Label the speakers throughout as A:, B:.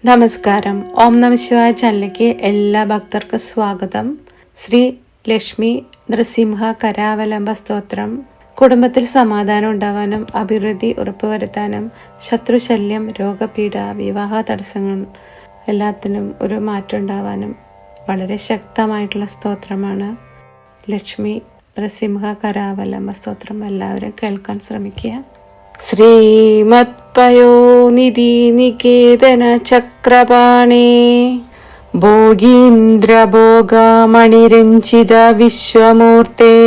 A: നമസ്കാരം. ഓം നമ ശിവായ ചാനലിലേക്ക് എല്ലാ ഭക്തർക്കും സ്വാഗതം. ശ്രീ ലക്ഷ്മി നൃസിംഹ കരാവലംബ സ്തോത്രം കുടുംബത്തിൽ സമാധാനം ഉണ്ടാവാനും അഭിവൃദ്ധി ഉറപ്പുവരുത്താനും ശത്രുശല്യം, രോഗപീഠ, വിവാഹ തടസ്സങ്ങൾ എല്ലാത്തിനും ഒരു മാറ്റം ഉണ്ടാവാനും വളരെ ശക്തമായിട്ടുള്ള സ്തോത്രമാണ് ലക്ഷ്മി നൃസിംഹ കരാവലംബ സ്തോത്രം. എല്ലാവരും കേൾക്കാൻ ശ്രമിക്കുക. ശ്രീമത്പയോനിധി നികേതന ചക്രപാണേ ഭോഗീന്ദ്രഭോഗമണിരഞ്ജിത വിശ്വമൂർത്തേ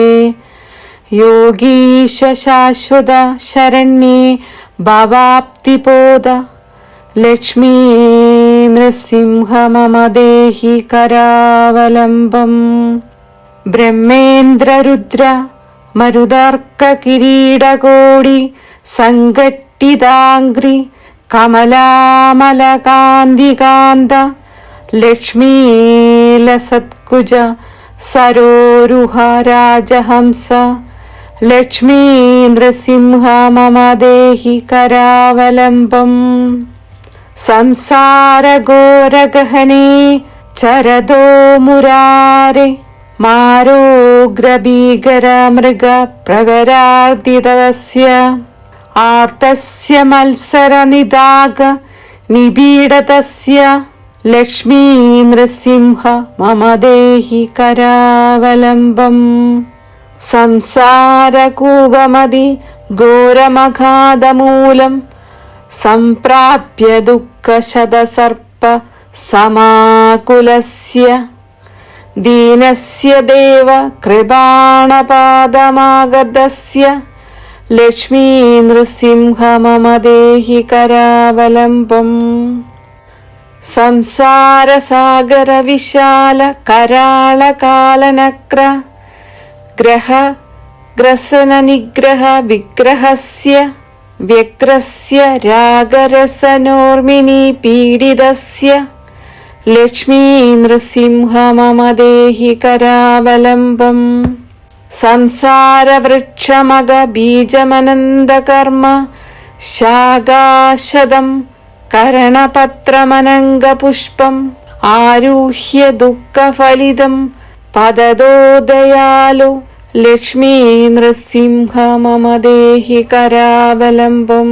A: യോഗീശ ശാശ്വത ശരണ്യേ ഭവാപ്തിപോദ ലക്ഷ്മീ നൃസിംഹ മമ ദേഹി കരാവലംബം. ബ്രഹ്മേന്ദ്രരുദ്ര മരുതർക്ക കിരീടകോടി സംഘട്ടിതാംഗ്രി കമലാമലകാന്തികാന്ത ലക്ഷ്മീലസത്കുജ സരോരുഹ രാജഹംസ ലക്ഷ്മീ നൃസിംഹ മമ ദേഹി കരാവലംബം. സംസാരഘോരഗഹനേ ചരതോ മുരാരെ മാരോഗ്രഭീകര മൃഗ പ്രവരാർദിതസ്യ ആർത്തസ്യ മത്സര നിദാഗ നിബീഡതസ്യ ലക്ഷ്മീ നൃസിംഹ മമ ദേഹി കരാവലംബം. സംസാരകൂപമതി ഘോരമഘാതമൂലം സംപ്രാപ്യ ദുഃഖശതസർപ്പ സമാകുലസ്യ ദീനസ്യ ദേവ കൃപാണപാദമാഗതസ്യ ലക്ഷ്മീ നൃസിംഹ മമ ദേഹി കരാവലംബം. സംസാരസാഗര വിശാല കരാളകാലനക്ര ഗ്രഹ ഗ്രസന നിഗ്രഹ വിഗ്രഹസ്യ വ്യക്രസ്യ രാഗരസനോർമിനി പീഡിതസ്യ ലക്ഷ്മീ നൃസിംഹ മമ ദേഹി കരാവലംബം. സംസാരവൃക്ഷമഗ ബീജമനന്തകർമ്മ ശാഖാശതം കരണപത്രമനംഗപുഷ്പം ആരുഹ്യ ദുഃഖഫലിതം പതതോ ദയാലു ലക്ഷ്മീ നൃസിംഹ മമ ദേഹി കരാവലംബം.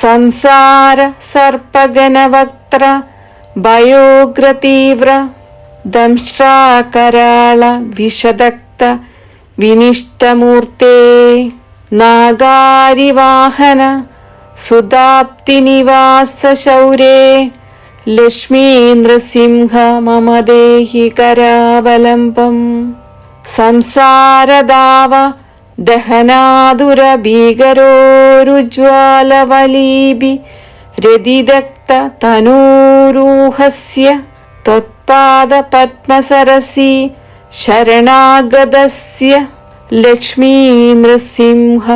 A: സംസാര സർപ്പഗണവക്ത്ര ഭയോഗ്രതീവ്ര ദംഷ്ട്രാകരാള വിഷദക്ത വിനിഷ്ടമൂർത്തേ നാഗാരിവാഹന സുതാപ്തിനിവാസ ശൗരേ ലക്ഷ്മീ നൃസിംഹ മമ ദേഹി കരാവലംബം. സംസാരദാവ ദഹനാതുര ഭീകരോരുജ്വാലവലീഭി രതിദക്ത തനൂരൂഹസ്യ ത്വത്പാദ പദ്മസരസി ശരണാഗതസ്യ ലക്ഷ്മീ നൃസിംഹ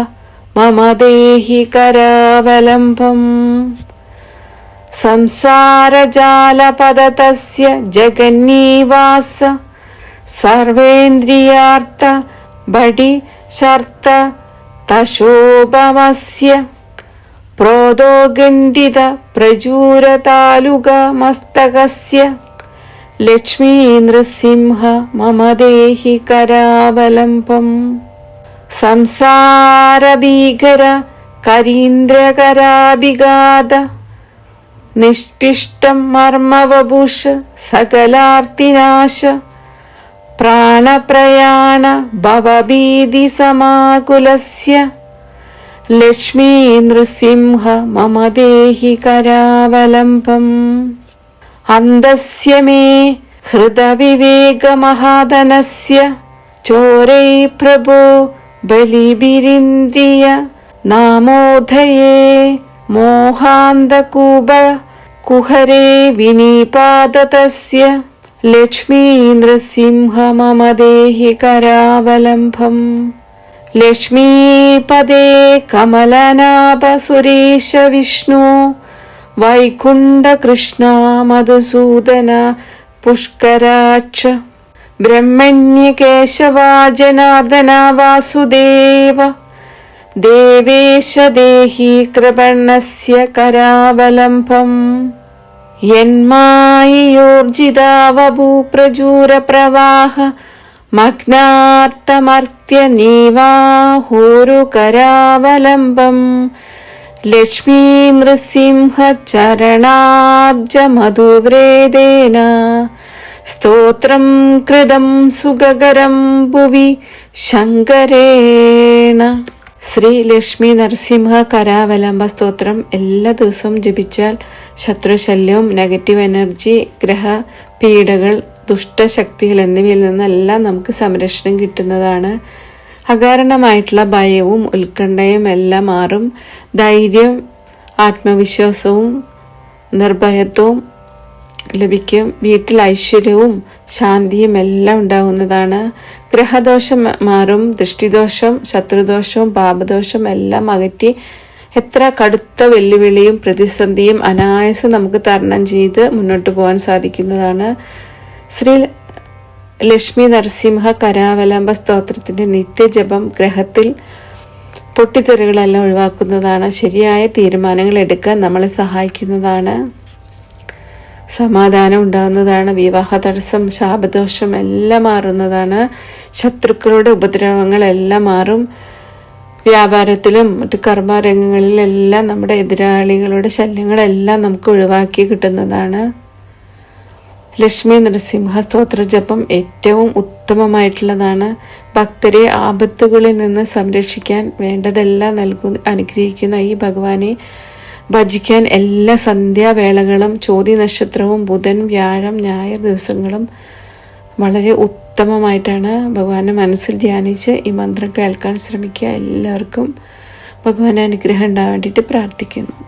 A: മമ ദേഹി കരാവലംബം. സംസാരജാലപദതസ്യ ജഗന്നീവാസ സർവേന്ദ്രിയാർത്ഥ ബഡി ശർത്ത തശോഭമസ്യ പ്രോദോഗണ്ഡിത പ്രചൂരതാലുക മസ്തകസ്യ ലക്ഷ്മീ നൃസിംഹ മമ ദേഹി കരാവലംബം. സംസാരഭീകര കരീന്ദ്രകരാഭിഘാത നിഷ്പിഷ്ടം മർമ്മവപുഷ സകലാർത്തിനാശ പ്രാണപ്രയാണ ഭവഭീതി സമാകുലസ്യ ലക്ഷ്മീ നൃസിംഹ മമ ദേഹി കരാവലംബം. അന്തസ്യ മേ ഹൃദവിവേകമഹാധനസ്യ ചോരൈ പ്രഭോ ബലിഭിരിന്ദ്രിയ നാമോധയേ മോഹാന്തകൂപ കുഹരേ വിനിപാതതസ്യ ലക്ഷ്മീ നൃസിംഹ മമ ദേഹി കരാവലംബം. ലക്ഷ്മീപദേ കമലനാഭ സുരേശ വിഷ്ണു വൈകുണ്ഠ കൃഷ്ണ മധുസൂദന പുഷ്കരാക്ഷ ബ്രഹ്മണ്യ കേശവ ജനാർദ്ദന വാസുദേവ ദേവേശ ദേഹി കൃപണസ്യ കരാവലംബം. യന്മായോർജിതാവഭൂപ്രചൂരപ്രവാഹ മഗ്നാർത്തമർത്യനീവാഹോരുകരാവലംബം ലക്ഷ്മീ നൃസിംഹ ചരണാബ്ജമധുവ്രേദേന സ്തോത്രം കൃതം സുഗകരം ഭുവി ശങ്കരേണ. ശ്രീ ലക്ഷ്മി നരസിംഹ കരാവലംബ സ്തോത്രം എല്ലാ ദിവസവും ജപിച്ചാൽ ശത്രുശല്യവും നെഗറ്റീവ് എനർജി, ഗ്രഹ പീഡകൾ, ദുഷ്ടശക്തികൾ എന്നിവയിൽ നിന്നെല്ലാം നമുക്ക് സംരക്ഷണം കിട്ടുന്നതാണ്. അകാരണമായിട്ടുള്ള ഭയവും ഉത്കണ്ഠയും എല്ലാം മാറും. ധൈര്യം, ആത്മവിശ്വാസവും നിർഭയത്വവും ലഭിക്കും. വീട്ടിൽ ഐശ്വര്യവും ശാന്തിയും എല്ലാം ഉണ്ടാകുന്നതാണ്. ഗ്രഹദോഷം മാറും. ദൃഷ്ടിദോഷം, ശത്രുദോഷവും പാപദോഷം എല്ലാം അകറ്റി എത്ര കടുത്ത വെല്ലുവിളിയും പ്രതിസന്ധിയും അനായാസം നമുക്ക് തരണം ചെയ്ത് മുന്നോട്ട് പോകാൻ സാധിക്കുന്നതാണ്. ശ്രീ ലക്ഷ്മി നരസിംഹ കരാവലംബ സ്തോത്രത്തിന്റെ നിത്യജപം ഗ്രഹത്തിൽ പൊട്ടിത്തെറികളെല്ലാം ഒഴിവാക്കുന്നതാണ്. ശരിയായ തീരുമാനങ്ങൾ എടുക്കാൻ നമ്മളെ സഹായിക്കുന്നതാണ്. സമാധാനം ഉണ്ടാകുന്നതാണ്. വിവാഹ തടസ്സം, ശാപദോഷം എല്ലാം മാറുന്നതാണ്. ശത്രുക്കളുടെ ഉപദ്രവങ്ങളെല്ലാം മാറും. വ്യാപാരത്തിലും മറ്റു കർമ്മരംഗങ്ങളിലെല്ലാം നമ്മുടെ എതിരാളികളുടെ ശല്യങ്ങളെല്ലാം നമുക്ക് ഒഴിവാക്കി കിട്ടുന്നതാണ്. ലക്ഷ്മി നരസിംഹ സ്തോത്ര ജപം ഏറ്റവും ഉത്തമമായിട്ടുള്ളതാണ്. ഭക്തരെ ആപത്തുകളിൽ നിന്ന് സംരക്ഷിക്കാൻ വേണ്ടതെല്ലാം അനുഗ്രഹിക്കുന്ന ഈ ഭഗവാനെ ഭജിക്കാൻ എല്ലാ സന്ധ്യാവേളകളും ചോതി നക്ഷത്രവും ബുധൻ, വ്യാഴം, ഞായർ ദിവസങ്ങളും വളരെ ഉത്തമമായിട്ടാണ് ഭഗവാനെ മനസ്സിൽ ധ്യാനിച്ച് ഈ മന്ത്രം കേൾക്കാൻ ശ്രമിക്കുക. എല്ലാവർക്കും ഭഗവാന്റെ അനുഗ്രഹം ഉണ്ടാവാൻ വേണ്ടിയിട്ട് പ്രാർത്ഥിക്കുന്നു.